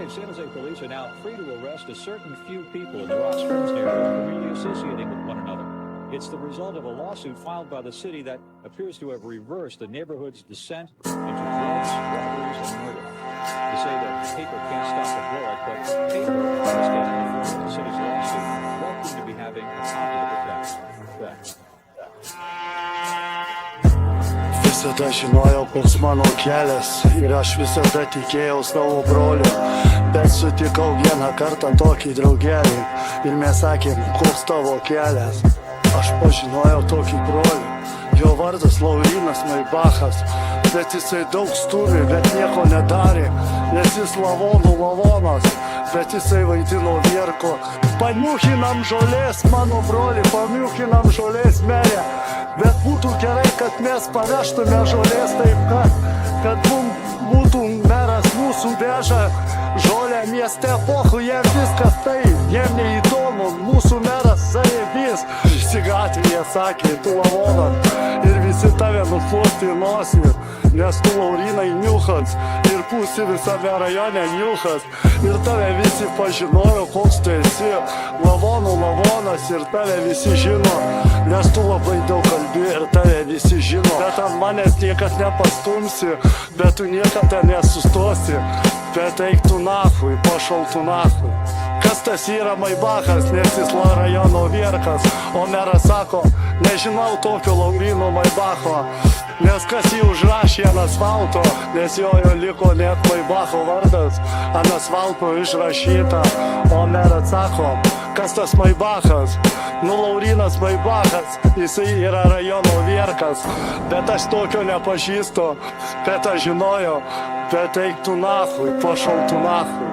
States, San Jose police are now free to arrest a certain few people in the Rock Springs neighborhood for really associating with one another. It's the result of a lawsuit filed by the city that appears to have reversed the neighborhood's descent into drugs, robberies, and murder. They say that paper can't stop the bullet, but paper, in this case, the city's lawsuit, won't seem to be having a positive effect. Visada žinojau, koks mano kelias ir aš visada tikėjau savo broliu, bet sutikau vieną kartą tokį draugelį ir mes sakėm, koks tavo kelias. Aš pažinojau tokį brolį, jo vardas Laurynas Maibachas, bet jisai daug turi, bet nieko nedarė, nes jis lavonas, bet jisai vaidino vierko. Paniuchinam žolės, mano broli, paniuchinam žolės merė, bet būtų gerai, kad mes pavežtume žolės taip, kad būtų meras mūsų veža žolę mieste, pochu, jiem viskas tai, jiem neįdomu, mūsų meras zajebys. Visi gatvėje sakė, tu lavonas, ir visi tave nufluosti į nosį, nes tu Laurynai niuchas, ir pusė visame rajone niuchas, ir tave visi pažinojo, koks tu esi, lavonas, ir tave visi žino, nes tu labai daug kalbi, ir tave visi žino, bet ant manęs niekad nepastumsi, bet tu niekada nesustosi, bet eik tu nachui, pašal tu nachui. Kas tas yra Maibachas, nes jis rajono vierkas, o meras sako, nežinau tokio Lauryno Maibacho, nes kas jį užrašė ant asfalto, nes jo liko net Maibacho vardas ant asfalto išrašyta, o meras sako, kas tas Maibachas, nu Laurynas Maibachas, jisai yra rajono vierkas, bet aš tokio nepažįstu, bet aš žinojau, bet eik tu nachui, pašal tu nachui.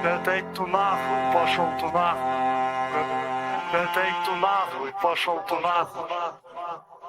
Bet eik tu nachui, pašal tu nachui. Bet eik tu nachui, pašal tu nachui.